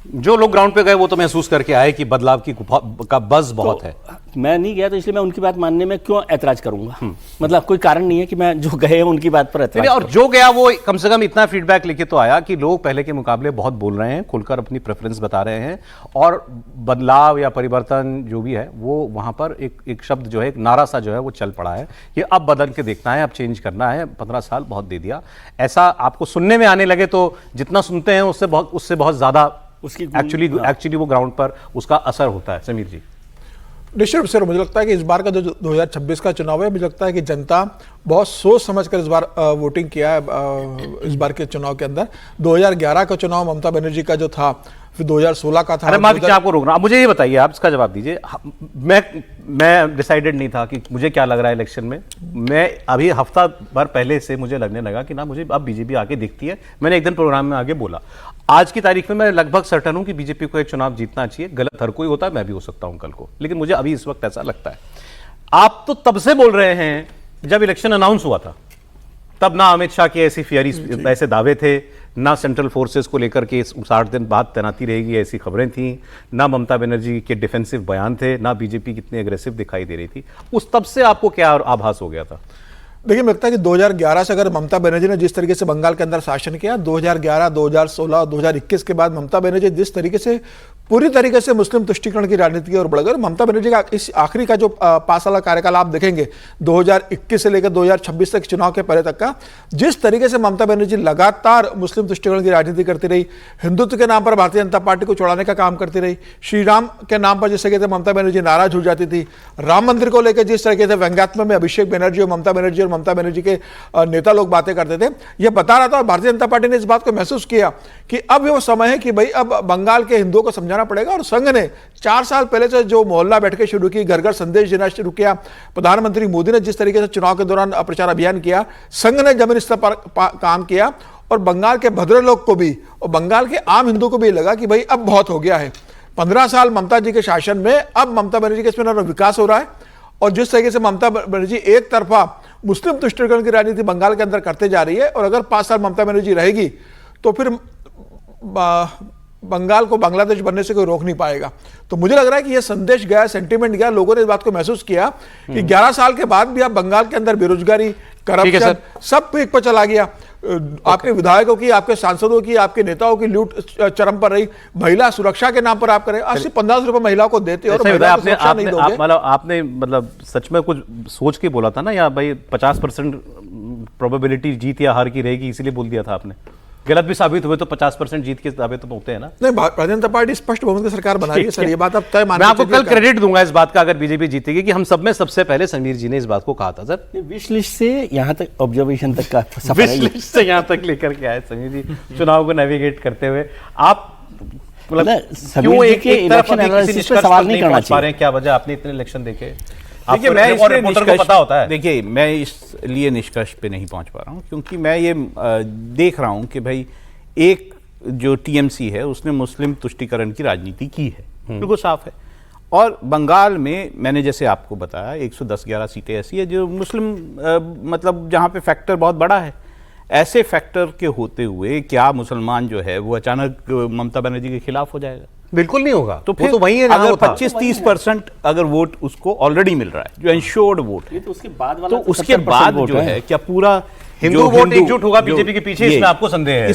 जो लोग ग्राउंड पे गए वो तो महसूस करके आए कि बदलाव का बज़ बहुत है। मैं नहीं गया तो इसलिए मैं उनकी बात मानने में क्यों ऐतराज करूंगा। मतलब कोई कारण नहीं है कि मैं जो गए हैं उनकी बात पर ऐतराज और जो गया वो कम से कम इतना फीडबैक लेके तो आया कि लोग पहले के मुकाबले बहुत बोल रहे हैं, खुलकर अपनी प्रेफरेंस बता रहे हैं, और बदलाव या परिवर्तन जो भी है वो वहां पर एक शब्द जो है, एक नारा सा जो है वो चल पड़ा है कि अब बदल के देखना है, अब चेंज करना है, 15 साल बहुत दे दिया। ऐसा आपको सुनने में आने लगे तो जितना सुनते हैं उससे बहुत ज्यादा उसकी एक्चुअली वो ग्राउंड पर उसका असर होता है। समीर जी, निश्चित रूप से मुझे लगता है कि इस बार का जो 2026 का चुनाव है, मुझे लगता है कि जनता बहुत सोच समझ कर इस बार वोटिंग किया है। इस बार के चुनाव के अंदर 2011 का चुनाव ममता बनर्जी का जो था, फिर 2016 का था। अरे मैं क्या आपको रोक रहा हूं, मुझे ये बताइए, आप इसका जवाब दीजिए। मैं डिसाइडेड नहीं था कि मुझे क्या लग रहा है इलेक्शन में। मैं अभी हफ्ता भर पहले से मुझे लगने लगा कि ना मुझे अब बीजेपी आगे दिखती है। मैंने एक दिन प्रोग्राम में आगे बोला, आज की तारीख में मैं लगभग सर्टन हूं कि बीजेपी को एक चुनाव जीतना चाहिए। गलत हर कोई होता है, मैं भी हो सकता हूं कल को, लेकिन मुझे अभी इस वक्त ऐसा लगता है। आप तो तब से बोल रहे हैं जब इलेक्शन अनाउंस हुआ था, तब ना अमित शाह के ऐसे दावे थे, ना सेंट्रल फोर्सेस को लेकर के 60 दिन बाद तैनाती रहेगी ऐसी खबरें थी, ना ममता बनर्जी के डिफेंसिव बयान थे, ना बीजेपी कितनी एग्रेसिव दिखाई दे रही थी। उस तब से आपको क्या आभास हो गया था? देखिए, मुझे लगता है कि 2011 से अगर ममता बनर्जी ने जिस तरीके से बंगाल के अंदर शासन किया, 2011, 2016, 2021 के बाद ममता बनर्जी जिस तरीके से पूरी तरीके से मुस्लिम तुष्टीकरण की राजनीति की ओर बढ़ गए। ममता बनर्जी का इस आखिरी का जो 5 साल कार्यकाल आप देखेंगे, 2021 से लेकर 2026 तक चुनाव के पहले तक का, जिस तरीके से ममता बनर्जी लगातार मुस्लिम तुष्टीकरण की राजनीति करती रही, हिंदुत्व के नाम पर भारतीय जनता पार्टी को चुड़ाने का काम करती रही, श्री राम के नाम पर जिस तरीके से ममता बनर्जी नाराज हो जाती थी, राम मंदिर को लेकर जिस तरीके से व्यंग्यात्मक में अभिषेक बनर्जी और ममता बनर्जी के नेता लोग बातें करते थे, यह बता रहा था। और भारतीय जनता पार्टी ने इस बात को महसूस किया कि अब वो समय है कि भाई अब बंगाल के हिंदुओं को समझाना पड़ेगा। और संघ ने 4 साल पहले से जो मोहल्ला बैठकें शुरू की, घर घर संदेश देना शुरू किया, प्रधानमंत्री मोदी ने जिस तरीके से चुनाव के दौरान प्रचार अभियान किया, संघ ने जमीनी स्तर पर काम किया, और बंगाल के भद्रलोक को भी और बंगाल के आम हिंदू को भी लगा कि भाई अब बहुत हो गया है। 15 साल ममता जी के शासन में अब ममता बनर्जी के इसमें विकास हो रहा है। और जिस तरीके से ममता बनर्जी एक तरफा मुस्लिम तुष्टीकरण की राजनीति बंगाल के अंदर करते जा रही है, और अगर 5 साल ममता बनर्जी रहेगी तो फिर बंगाल को बांग्लादेश बनने से कोई रोक नहीं पाएगा। तो मुझे लग रहा है कि यह संदेश गया, सेंटीमेंट गया, लोगों ने इस बात को महसूस किया कि 11 साल के बाद भी अब बंगाल के अंदर बेरोजगारी, करप्शन सब पीक पर चला गया। आपके विधायकों की, आपके सांसदों की, आपके नेताओं की लूट चरम पर रही। महिला सुरक्षा के नाम पर आप करें 80-15 रुपए महिला को देते और आपने मतलब सच में कुछ सोच के बोला था ना, या भाई 50% प्रोबेबिलिटी जीत या हार की रहेगी, इसीलिए बोल दिया था आपने? गलत भी साबित हुए तो 50% जीत के दावे तो होते हैं ना। नहीं, भारतीय जनता पार्टी स्पष्ट बहुमत की सरकार बना रही है सर, ये बात अब तय। मैं आपको कल क्रेडिट दूंगा इस बात का अगर बीजेपी जीतेगी, कि हम सब में सबसे पहले समीर जी ने इस बात को कहा था। सर, विश लिस्ट से यहाँ तक, ऑब्जर्वेशन तक का सफर विश लिस्ट से यहाँ तक लेकर के आए समीर जी चुनाव को नेविगेट करते हुए। आप क्यों एक तरफ निष्कर्ष पर नहीं पहुंच पा रहे हैं? क्या वजह? आपने इतने इलेक्शन देखे, देखिए मैं रिपोर्टर को पता होता है। देखिए मैं इसलिए निष्कर्ष पे नहीं पहुंच पा रहा हूं क्योंकि मैं ये देख रहा हूं कि भाई एक जो टीएमसी है उसने मुस्लिम तुष्टीकरण की राजनीति की है, बिल्कुल साफ है। और बंगाल में मैंने जैसे आपको बताया 110-11 सीटें ऐसी है जो मुस्लिम मतलब जहां पे फैक्टर बहुत बड़ा है। ऐसे फैक्टर के होते हुए क्या मुसलमान जो है वो अचानक ममता बनर्जी के खिलाफ हो जाएगा? बिल्कुल नहीं होगा। तो फिर तो वही है, अगर 25-30% अगर वोट उसको ऑलरेडी मिल रहा है जो इंश्योर्ड वोट है, तो उसके बाद वाला, तो उसके बाद जो है क्या पूरा हिंदू वोट एकजुट होगा बीजेपी के पीछे? इसमें आपको संदेह है?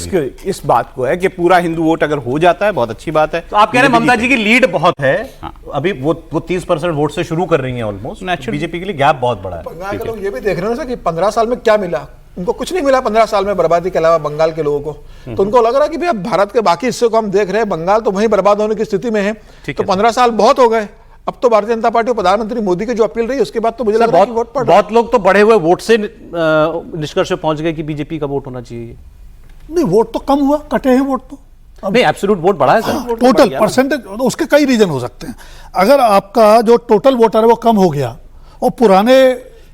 इस बात को है कि पूरा हिंदू वोट अगर हो जाता है बहुत अच्छी बात है। तो आप कह रहे हैं ममता जी की लीड बहुत है। हाँ। अभी वो 30% वोट से शुरू कर रही हैं ऑलमोस्ट। बीजेपी के लिए गैप बहुत बड़ा है। बंगाल के लोग ये भी देख रहे हैं कि 15 साल में क्या मिला, उनको कुछ नहीं मिला 15 साल में बर्बादी के अलावा बंगाल के लोगों को। तो उनको लग रहा है कि भाई अब भारत के बाकी हिस्से को हम देख रहे हैं, बंगाल तो वहीं बर्बाद होने की स्थिति में है। तो 15 साल बहुत हो गए। अब तो भारतीय जनता पार्टी और प्रधानमंत्री मोदी की जो अपील रही उसके बाद तो मुझे लग रहा है कि वोट पड़ रहा है। बहुत लोग तो बढ़े हुए वोट से निष्कर्ष पे पहुंच गए कि बीजेपी का वोट होना चाहिए। नहीं, वोट तो कम हुआ, कटे हैं वोट तो। नहीं, एब्सोल्यूट वोट बढ़ा है सर। टोटल परसेंटेज, उसके कई रीजन हो सकते हैं। अगर आपका जो टोटल वोटर है वो कम हो गया और पुराने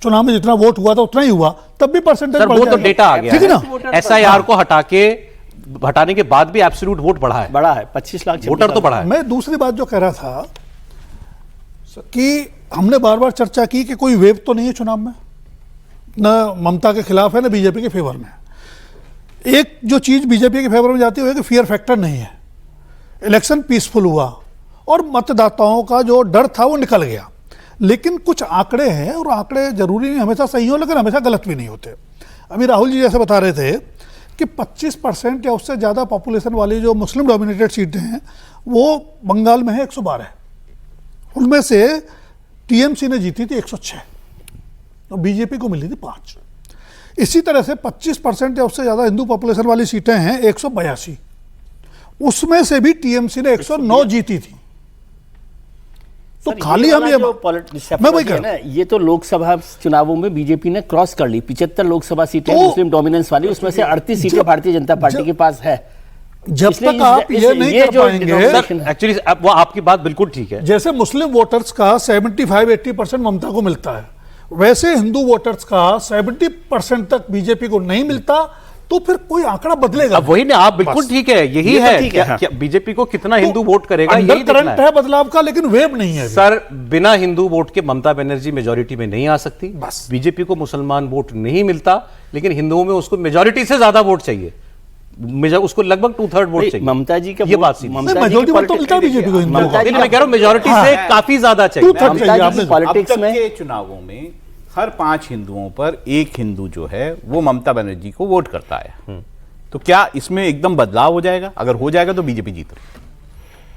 चुनाव में जितना वोट हुआ था उतना ही हुआ, तब भी परसेंटेज बढ़ जाएगा। वो तो डेटा आ गया, ठीक है ना। एसआईआर को हटाने के बाद भी एब्सोल्यूट वोट बढ़ा है, 25 लाख वोटर तो बढ़ा है। मैं दूसरी बात जो कह रहा था कि हमने बार बार चर्चा की कि कोई वेव तो नहीं है चुनाव में, न ममता के खिलाफ है न बीजेपी के फेवर में। एक जो चीज बीजेपी के फेवर में जाती है कि फियर फैक्टर नहीं है। इलेक्शन पीसफुल हुआ और मतदाताओं का जो डर था वो निकल गया। लेकिन कुछ आंकड़े हैं, और आंकड़े जरूरी नहीं हमेशा सही हो, लेकिन हमेशा गलत भी नहीं होते। अभी राहुल जी जैसे बता रहे थे कि 25% या उससे ज़्यादा पॉपुलेशन वाली जो मुस्लिम डोमिनेटेड सीटें हैं वो बंगाल में है 112, उनमें से टीएमसी ने जीती थी 106 और बीजेपी को मिली थी 5। इसी तरह से 25% या उससे ज़्यादा हिंदू पॉपुलेशन वाली सीटें हैं 182, उसमें से भी टीएमसी ने 109 जीती थी। तो खाली हम ये मैं वही कह रहा हूं, ये तो लोकसभा चुनावों में बीजेपी ने क्रॉस कर ली। 75 लोकसभा सीटें तो मुस्लिम डोमिनेंस वाली, उसमें से 38 सीटें भारतीय जनता पार्टी के पास है। जब इसलिए तक आप ये नहीं कर पाएंगे, सर एक्चुअली वो आपकी बात बिल्कुल ठीक है। जैसे मुस्लिम वोटर्स का 75-80% ममता को मिलता है, वैसे हिंदू वोटर्स का 70% तक बीजेपी को नहीं मिलता, तो फिर कोई आंकड़ा बदलेगा। अब वही ना, आप बिल्कुल ठीक है, यही ये तो है ठीक है, हाँ। क्या बीजेपी को कितना हिंदू वोट करेगा, अंडर यही देखना करंट है बदलाव का, लेकिन वेव नहीं है अभी। सर बिना हिंदू वोट के ममता बनर्जी मेजॉरिटी में नहीं आ सकती। बस। बीजेपी को मुसलमान वोट नहीं मिलता, लेकिन हिंदुओं में उसको मेजॉरिटी से ज्यादा वोट चाहिए, उसको लगभग 2/3 वोट चाहिए। ममता जी का ये बात सीधी। majority vote तो मिलता है बीजेपी को हिंदुओं का। मैं कह रहा हूं मेजॉरिटी से काफी ज्यादा चाहिए। 2/3 चाहिए आपने। पॉलिटिक्स अब तक में के चुनावों में हर 5 हिंदुओं पर एक हिंदू जो है वो ममता बनर्जी को वोट करता है। तो क्या इसमें एकदम बदलाव हो जाएगा? अगर हो जाएगा तो बीजेपी जीत रही।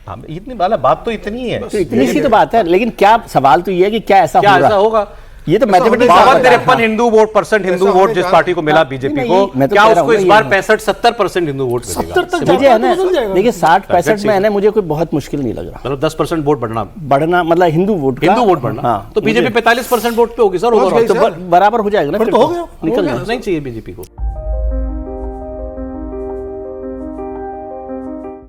हाँ, इतनी वाला बात तो इतनी है, तो इतनी सी तो बात है, लेकिन क्या सवाल तो ये है कि क्या ऐसा क्या ऐसा होगा? होगा? ये तो mathematics 52-53 Hindu vote percent Hindu vote जिस पार्टी को मिला बीजेपी नहीं, को, मैं तो क्या कह रहा उसको हूं इस ना, बार ये 65-70% हिंदू वोट मिलेगा? 70 तक मुझे है ना, बदल जाएगा। देखिए 60-65 में है ना, मुझे कोई बहुत मुश्किल नहीं लग रहा। मतलब 10% वोट बढ़ना मतलब हिंदू वोट का, हिंदू वोट बढ़ना, हाँ, तो बीजेपी 45% वोट पे होगी सर, पहुंच गई ओवरऑल। सर। बराबर हो जाएगा ना, फिर फिर तो हो गया। निकल जाएगा। नहीं चाहिए बीजेपी को।